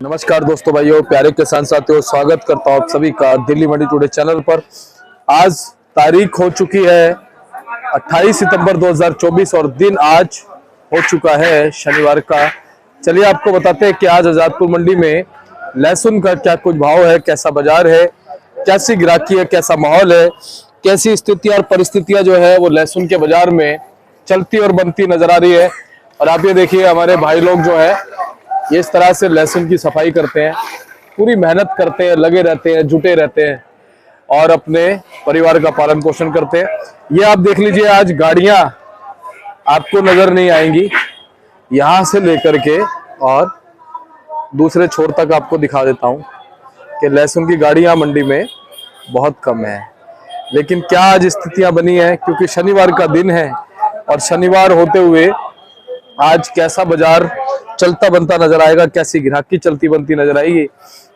नमस्कार दोस्तों, भाइयों, प्यारे किसान साथियों, स्वागत करता हूं आप सभी का दिल्ली मंडी टुडे चैनल पर। आज तारीख हो चुकी है 28 सितंबर 2024 और दिन आज हो चुका है शनिवार का। चलिए आपको बताते हैं कि आज आजादपुर मंडी में लहसुन का क्या कुछ भाव है, कैसा बाजार है, कैसी ग्राहकी है, कैसा माहौल है, कैसी स्थितियां और परिस्थितियां जो है वो लहसुन के बाजार में चलती और बनती नजर आ रही है। और आप ये देखिए, हमारे भाई लोग जो है ये इस तरह से लहसुन की सफाई करते हैं, पूरी मेहनत करते हैं, लगे रहते हैं, जुटे रहते हैं और अपने परिवार का पालन पोषण करते हैं। ये आप देख लीजिए, आज गाड़ियां आपको नजर नहीं आएंगी, यहां से लेकर के और दूसरे छोर तक आपको दिखा देता हूं कि लहसुन की गाड़ियां मंडी में बहुत कम है। लेकिन क्या आज स्थितियां बनी है, क्योंकि शनिवार का दिन है और शनिवार होते हुए आज कैसा बाजार चलता बनता नजर आएगा, कैसी ग्राहकी चलती बनती नजर आएगी,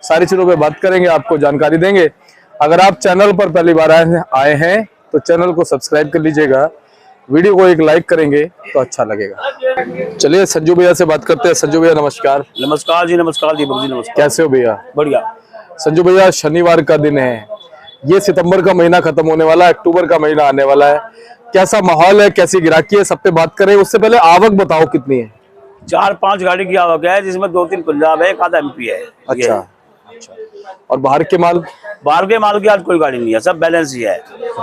सारी चीजों पे बात करेंगे, आपको जानकारी देंगे। अगर आप चैनल पर पहली बार आए हैं तो चैनल को सब्सक्राइब कर लीजिएगा, वीडियो को एक लाइक करेंगे तो अच्छा लगेगा। चलिए संजू भैया से बात करते हैं। संजू भैया नमस्कार। नमस्कार जी, नमस्कार दीपक जी, नमस्कार। कैसे हो भैया? बढ़िया। संजू भैया, शनिवार का दिन है, ये सितंबर का महीना खत्म होने वाला है, अक्टूबर का महीना आने वाला है, कैसा माहौल है, कैसी ग्राहकी है, सब पे बात करें। उससे पहले आवक बताओ कितनी है? 4-5 गाड़ी की आवक है, जिसमें 2-3 पंजाब है, एक आधा एमपी है। अच्छा। और बाहर के माल? बाहर के माल की आज कोई गाड़ी नहीं है, सब बैलेंस ही है।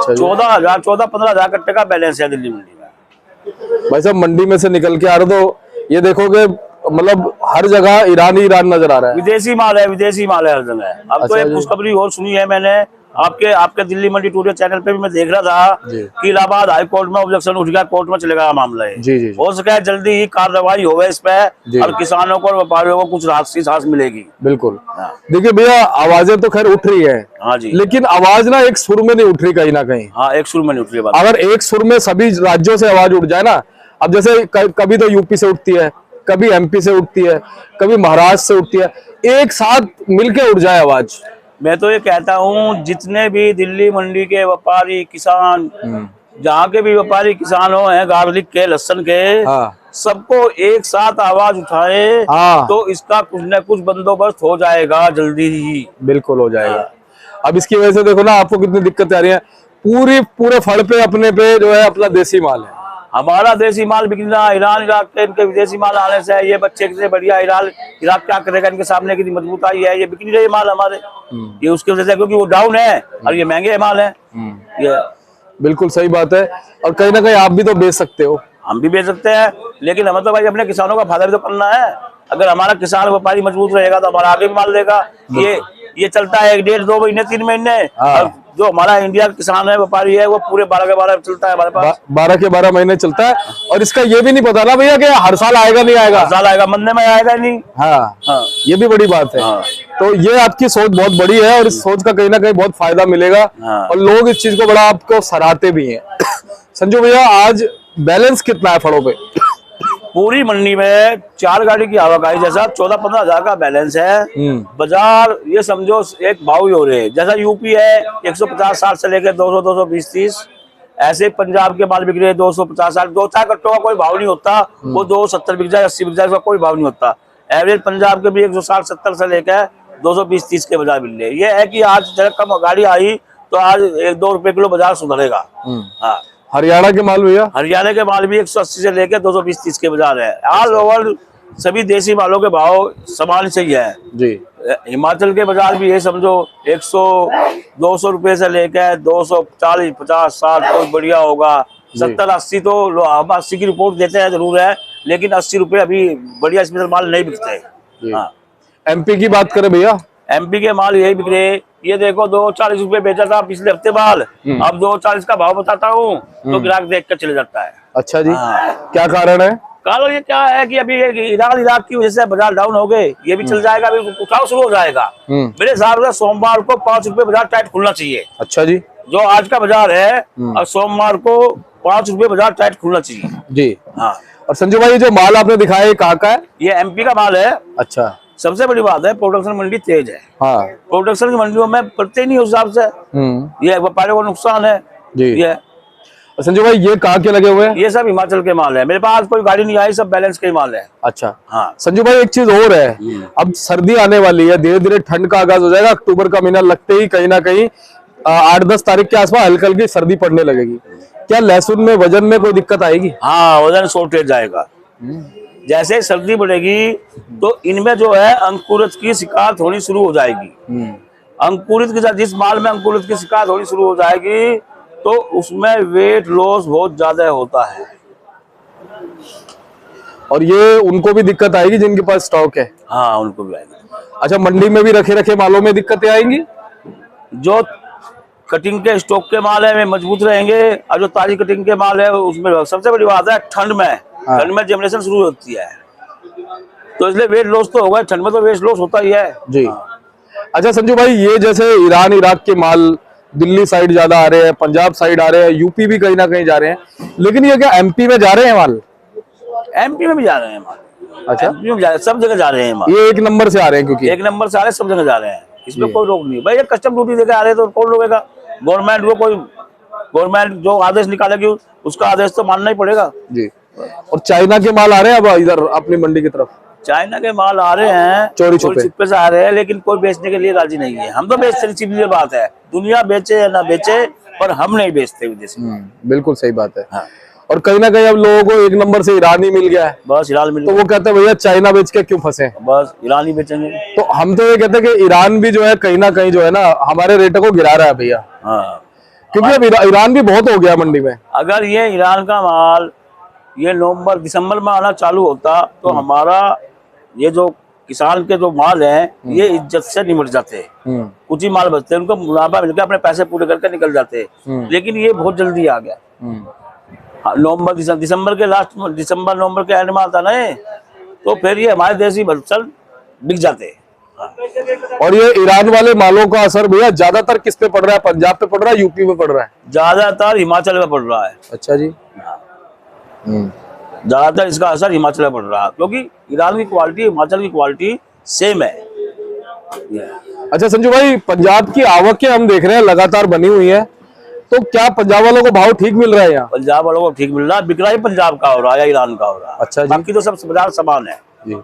14,000-15,000 कट्टे का बैलेंस है दिल्ली मंडी में। भाई साहब, मंडी में से निकल के आ रहे तो ये देखोगे, मतलब हर जगह ईरान ही ईरान नजर आ रहा है। विदेशी माल है, विदेशी माल है हर जगह। अब तो एक खुशखबरी और सुनी है मैंने, आपके दिल्ली मंडी टूडे चैनल पे भी मैं देख रहा था कि इलाहाबाद हाई कोर्ट में ऑब्जेक्शन उठ गया, कोर्ट में चलेगा मामला है। जी जी। हो सके जल्दी ही कार्रवाई होवे इस पे और किसानों को और व्यापारियों को कुछ राहत की सांस मिलेगी। बिल्कुल। देखिए भैया, आवाजें तो खैर उठ रही है, हाँ जी, लेकिन आवाज ना एक सुर में नहीं उठ रही, कहीं ना कहीं। हाँ, एक सुर में नहीं उठ रही बात। अगर एक सुर में सभी राज्यों से आवाज उठ जाए ना, अब जैसे कभी तो यूपी से उठती है, कभी एमपी से उठती है, कभी महाराष्ट्र से उठती है, एक साथ मिलके उठ जाए आवाज। मैं तो ये कहता हूँ, जितने भी दिल्ली मंडी के व्यापारी किसान, जहाँ के भी व्यापारी किसान हो हैं, गार्लिक के, लहसुन के, सबको एक साथ आवाज उठाए तो इसका कुछ न कुछ बंदोबस्त हो जाएगा जल्दी ही। बिल्कुल हो जाएगा। अब इसकी वजह से देखो ना, आपको कितनी दिक्कतें आ रही है। पूरे फड़ पे अपने पे जो है अपना देसी माल है, हमारा देसी माल बिकना, ईरान इराक के इनके विदेशी माल आने से ये बच्चे से बढ़िया इराक क्या करेगा, इनके सामने कितनी मजबूताई है, ये बिक नहीं रही माल हमारे, ये उसकी वजह से, क्योंकि वो डाउन है और ये महंगे माल है। ये बिल्कुल सही बात है। और कहीं ना कहीं आप भी तो बेच सकते हो, हम भी बेच सकते हैं, लेकिन हमें तो भाई अपने किसानों का फायदा भी तो करना है। अगर हमारा किसान व्यापारी मजबूत रहेगा तो हमारा आगे भी माल देगा। ये चलता है 1-1.5-2 महीने, 3 महीने। और जो हमारा इंडिया का किसान है, व्यापारी है, वो पूरे 12 के 12 चलता है हमारे पास, 12 के 12 महीने चलता है। और इसका ये भी नहीं पता ना भैया कि हर साल आएगा नहीं आएगा, हर साल आएगा, महीने में आएगा नहीं। हाँ, ये भी बड़ी बात है। तो ये आपकी सोच बहुत बड़ी है और इस सोच का कहीं ना कहीं बहुत फायदा मिलेगा और लोग इस चीज को बड़ा आपको सराहते भी हैं। संजू भैया, आज बैलेंस कितना है फड़ों पे? पूरी मंडी में 4 गाड़ी की आवक आई, जैसा 14-15 हजार का बैलेंस है। बाजार ये समझो एक भाव ही हो रहे हैं, जैसा यूपी है 150-60 से लेकर 200, 220, 30, ऐसे पंजाब के माल बिक रहे हैं 250-60। 2-4 कट्टों का कोई भाव नहीं होता, वो 270 बिक जाए, 80 बिक जाए, उसका कोई भाव नहीं होता। एवरेज पंजाब के भी 160-70 से लेकर 220-30 के बाजार मिल रहे। ये है कि आज जरा कम गाड़ी आई तो आज 1-2 रुपए किलो बाजार सुधरेगा। हाँ, हरियाणा के माल भैया? हरियाणा के माल भी 180 से लेकर 220-30 के बाजार है। ऑल ओवर सभी देसी मालों के भाव समान से ही है जी। हिमाचल के बाजार भी ये समझो 100-200 रुपए से लेकर 240, 50, 60 तो बढ़िया होगा। 70-80 तो हम 80 की रिपोर्ट देते हैं जरूर है, लेकिन 80 रुपए अभी बढ़िया स्पेशल माल नहीं बिकते। हाँ, एमपी की बात करें भैया? एमपी के माल यही बिक रहे। ये देखो 240 रुपए बेचा था पिछले हफ्ते माल, अब 240 का भाव बताता हूँ तो ग्राहक देख कर चले जाता है। अच्छा जी। क्या कारण है? कारण ये क्या है कि अभी ईरान इराक की वजह से बाजार डाउन हो गए, ये भी चल जाएगा, अभी उठाव शुरू हो जाएगा। मेरे हिसाब से सोमवार को 5 रुपए बाजार टाइट खुलना चाहिए। अच्छा जी। जो आज का बाजार है और सोमवार को 5 रुपए बाजार टाइट खुलना चाहिए जी। हाँ। और संजू भाई, जो माल आपने दिखाया ये कहाँ का है? ये एमपी का माल है। अच्छा। सबसे बड़ी बात है प्रोडक्शन मंडी तेज है। हाँ। प्रोडक्शन की मंडियों में पड़ते नहीं उस हिसाब से, ये व्यापारियों को नुकसान है जी। ये संजू भाई ये कहाँ के लगे हुए हैं? ये सब हिमाचल के माल है, मेरे पास कोई गाड़ी नहीं आई, सब बैलेंस के ही माल है। अच्छा हाँ संजू भाई एक चीज और है, अब सर्दी आने वाली है, धीरे धीरे ठंड का आगाज हो जाएगा, अक्टूबर का महीना लगते ही कहीं ना कहीं 8-10 तारीख के आसपास हल्की हल्की सर्दी पड़ने लगेगी। क्या लहसुन में वजन में कोई दिक्कत आएगी? हाँ, वजन शॉर्टेज जाएगा। जैसे सर्दी बढ़ेगी तो इनमें जो है अंकुरित की शिकायत होनी शुरू हो जाएगी। अंकुरित के साथ जिस माल में अंकुरित की शिकायत होनी शुरू हो जाएगी तो उसमें वेट लॉस बहुत ज्यादा होता है। और ये उनको भी दिक्कत आएगी जिनके पास स्टॉक है? हाँ, उनको भी आएगी। अच्छा मंडी में भी रखे रखे मालों में दिक्कतें आएंगी? जो कटिंग के स्टॉक के माल है वे मजबूत रहेंगे, और जो ताजी कटिंग के माल है उसमें सबसे बड़ी बात है ठंड में जर्मिनेशन शुरू होती है, तो इसलिए वेट लॉस तो होगा, ठंड में तो वेट लॉस होता ही है जी। अच्छा संजू भाई ये जैसे ईरान इराक के माल दिल्ली साइड ज्यादा आ रहे हैं, पंजाब साइड आ रहे हैं, यूपी भी कहीं ना कहीं जा रहे हैं, लेकिन ये क्या एमपी में जा रहे हैं माल? एमपी में भी जा रहे हैं माल। अच्छा एमपी में जा रहे हैं, सब जगह जा रहे हैं माल। ये एक नंबर से आ रहे हैं क्योंकि एक नंबर से आ रहे हैं, सब जगह जा रहे हैं, इसमें कोई रोक नहीं भाई। ये कस्टम ड्यूटी देकर आ रहे हैं तो कौन रोकेगा? गवर्नमेंट को कोई गवर्नमेंट जो आदेश निकालेगी उसका आदेश तो मानना ही पड़ेगा जी। और चाइना के माल आ रहे हैं अब इधर अपनी मंडी की तरफ? चाइना के माल आ रहे हैं, चोरी छुपे से आ रहे हैं, लेकिन कोई बेचने के लिए राजी नहीं है। हम तो बेचते नहीं, सीधी बात है, दुनिया बेचे या ना बेचे पर हम नहीं बेचते विदेशी। बिल्कुल सही बात है। हाँ। और कहीं ना कहीं अब लोगों को एक नंबर से ईरान ही मिल गया है, बस ईरान मिल तो वो कहते हैं भैया चाइना बेच के क्यों फंसे, बस ईरान ही बेचेंगे। तो हम तो ये कहते हैं कि ईरान भी जो है कहीं ना कहीं जो है ना हमारे रेटों को गिरा रहा है भैया। हाँ, क्योंकि अब ईरान भी बहुत हो गया मंडी में। अगर ये ईरान का माल ये नवंबर दिसंबर में आना चालू होता तो हमारा ये जो किसान के जो माल हैं ये इज्जत से निमट जाते, कुछ ही माल बचते, उनको मुनाफा मिलकर अपने पैसे पूरे करके निकल जाते, लेकिन ये बहुत जल्दी आ गया। नवंबर दिसंबर के लास्ट में, दिसंबर नवंबर के एंड में आता ना ये, तो फिर ये हमारे देसी फसल बिक जाते। और ये ईरान वाले मालों का असर भैया ज्यादातर किस पे पड़ रहा है? पंजाब पे पड़ रहा है, यूपी पे पड़ रहा है? ज्यादातर हिमाचल में पड़ रहा है। अच्छा जी। ज्यादातर इसका असर हिमाचल में पड़ रहा है, क्योंकि ईरान की क्वालिटी हिमाचल की क्वालिटी सेम है। अच्छा संजू भाई पंजाब की आवकें हम देख रहे हैं लगातार बनी हुई है, तो क्या पंजाब वालों को भाव ठीक मिल रहा है यहाँ? पंजाब वालों को ठीक मिल रहा है, बिक रहा है पंजाब का हो रहा है या ईरान का हो रहा है। अच्छा जी। बाकी तो सब बाजार समान है जी।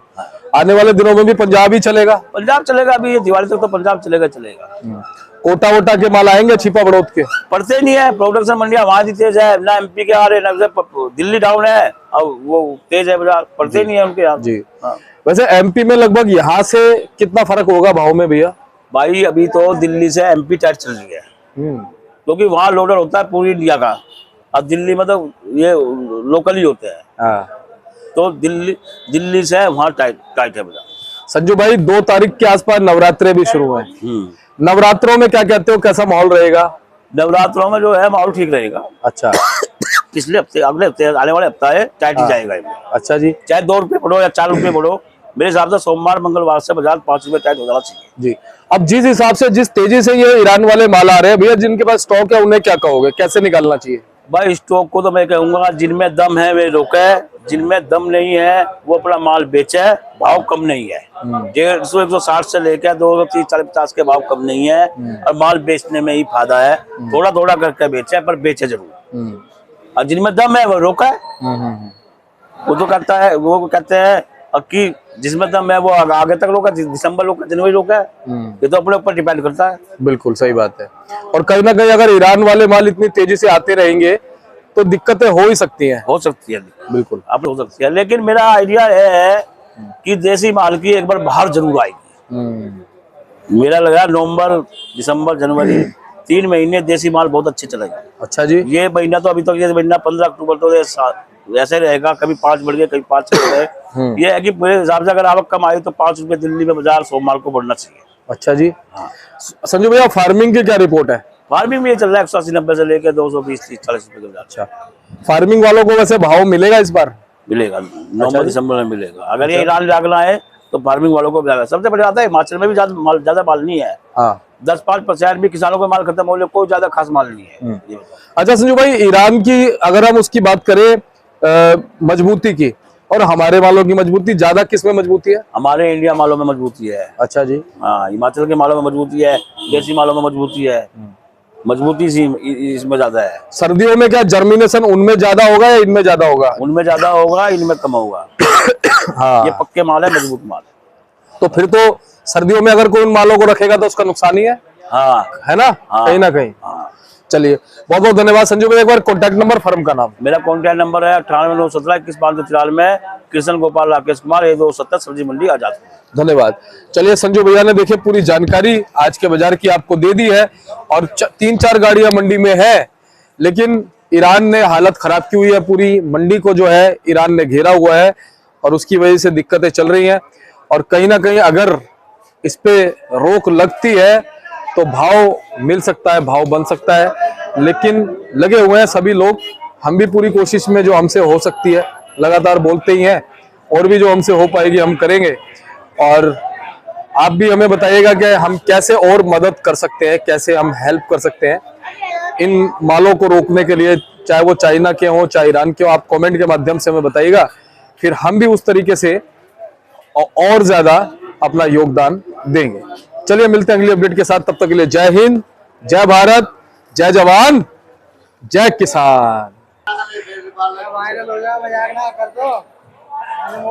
आने वाले दिनों में भी पंजाब ही चलेगा? पंजाब चलेगा, अभी ये दिवाली तक तो पंजाब चलेगा। कोटा वोटा के माल आएंगे छिपा बड़ौत के? पड़ते नहीं है, प्रोडक्शन मंडियां वहां ही तेज है ना, एमपी के आ रहे ना, दिल्ली डाउन है और वो तेज है बाजार, पड़ते नहीं है उनके यहाँ जी। वैसे एमपी में लगभग यहाँ से कितना फर्क होगा भाव में भैया? भाई अभी तो दिल्ली से एमपी टाइट चल रही है, क्योंकि वहाँ लोडर होता है पूरी इंडिया का, और दिल्ली में तो ये लोकल ही होते हैं, तो दिल्ली से वहाँ टाइट है बाजार। संजू भाई 2 तारीख के आसपास नवरात्रे भी शुरू है, नवरात्रों में क्या कहते हो, कैसा माहौल रहेगा? नवरात्रों में जो है माहौल ठीक रहेगा। अच्छा पिछले हफ्ते अगले हफ्ते आने वाले हफ्ता है टाइट ही जाएगा। अच्छा जी। चाहे 2 रुपये बढ़ो या 4 रुपये बढ़ो, मेरे हिसाब से सोमवार मंगलवार से बाजार 5 रुपये टाइट हो जाना चाहिए जी। अब जिस हिसाब से जिस तेजी से ये ईरान वाले माल आ रहे हैं भैया, जिनके पास स्टॉक है उन्हें क्या कहोगे, कैसे निकालना चाहिए? भाई स्टॉक को तो मैं कहूंगा जिनमें दम है वे रोके, जिनमें दम नहीं है वो अपना माल बेचे, भाव कम नहीं है, 150 160 से लेकर 230 40 50 के भाव कम नहीं है, और माल बेचने में ही फायदा है, थोड़ा थोड़ा करके बेचे पर बेचे जरूर, और जिनमें दम है वो रोका है। वो तो कहते हैं कि जिसमें दम है वो आगे तक रोका, दिसंबर रोका, जनवरी रोका है, ये तो अपने ऊपर डिपेंड करता है। बिल्कुल सही बात है। और कहीं ना कहीं अगर ईरान वाले माल इतनी तेजी से आते रहेंगे तो दिक्कतें हो ही सकती हैं। हो सकती है, बिल्कुल आप हो सकती है, लेकिन मेरा आइडिया है कि देसी माल की एक बार बाहर जरूर आएगी। मेरा लगा नवंबर दिसंबर जनवरी 3 महीने देसी माल बहुत अच्छे चलेगा। अच्छा जी। ये महीना तो अभी तक ये महीना 15 अक्टूबर तो ऐसे रहेगा, कभी 5 बढ़ गए कभी 5 चल गए। ये है कि मेरे हिसाब से अगर आवक कम आई तो 5 रुपए दिल्ली में बाजार सोमवार को बढ़ना चाहिए। अच्छा जी। संजू भैया फार्मिंग की क्या रिपोर्ट है? फार्मिंग में ये चल रहा है 180-90 से लेकर 220-30-40 रुपए का। अच्छा, फार्मिंग वालों को वैसे भाव मिलेगा इस बार? मिलेगा, नवंबर दिसंबर में मिलेगा। अगर ये ईरान लागना है तो फार्मिंग वालों को मिलेगा। सबसे बड़ी बात है हिमाचल में भी ज्यादा माल नहीं है, 10-5% भी किसानों का माल खत्म हो गया, कोई ज्यादा खास माल नहीं है। अच्छा संजू भाई, ईरान की अगर हम उसकी बात करें मजबूती की, और हमारे मालों की मजबूती ज्यादा किस में मजबूती है? हमारे इंडिया मालों में मजबूती है। अच्छा जी। हाँ, हिमाचल के मालों में मजबूती है, देसी मालों में मजबूती है। मजबूती सी इसमें ज्यादा है। सर्दियों में क्या जर्मिनेशन उनमें ज्यादा होगा या इनमें ज्यादा होगा? उनमें ज्यादा होगा, इनमें कम होगा। हाँ, ये पक्के माल है, मजबूत माल। तो फिर तो सर्दियों में अगर कोई उन मालों को रखेगा तो उसका नुकसान ही है ना? हाँ। कहीं ना कहीं। चलिए, बहुत बहुत धन्यवाद संजू भाई। एक बार कॉन्टैक्ट नंबर, फर्म का नाम। मेरा कॉन्टैक्ट नंबर है 9891711594 कृष्ण गोपाल राकेश कुमार, 270 सब्जी मंडी आजाद। धन्यवाद। चलिए, संजू भैया ने देखिए पूरी जानकारी आज के बाजार की आपको दे दी है और 3-4 गाड़ियां मंडी में है, लेकिन ईरान ने हालत खराब की हुई है। पूरी मंडी को जो है ईरान ने घेरा हुआ है और उसकी वजह से दिक्कतें चल रही हैं। और कहीं ना कहीं अगर इस पे रोक लगती है तो भाव मिल सकता है, भाव बन सकता है, लेकिन लगे हुए हैं सभी लोग। हम भी पूरी कोशिश में जो हमसे हो सकती है लगातार बोलते ही हैं, और भी जो हमसे हो पाएगी हम करेंगे। और आप भी हमें बताइएगा कि हम कैसे और मदद कर सकते हैं, कैसे हम हेल्प कर सकते हैं इन मालों को रोकने के लिए, चाहे वो चाइना के हो चाहे ईरान के हो। आप कमेंट के माध्यम से हमें बताइएगा, फिर हम भी उस तरीके से और ज्यादा अपना योगदान देंगे। चलिए, मिलते हैं अगली अपडेट के साथ। तब तक के लिए जय हिंद, जय भारत, जय जवान, जय किसान। वायरल हो जाए, मजाक ना कर दो।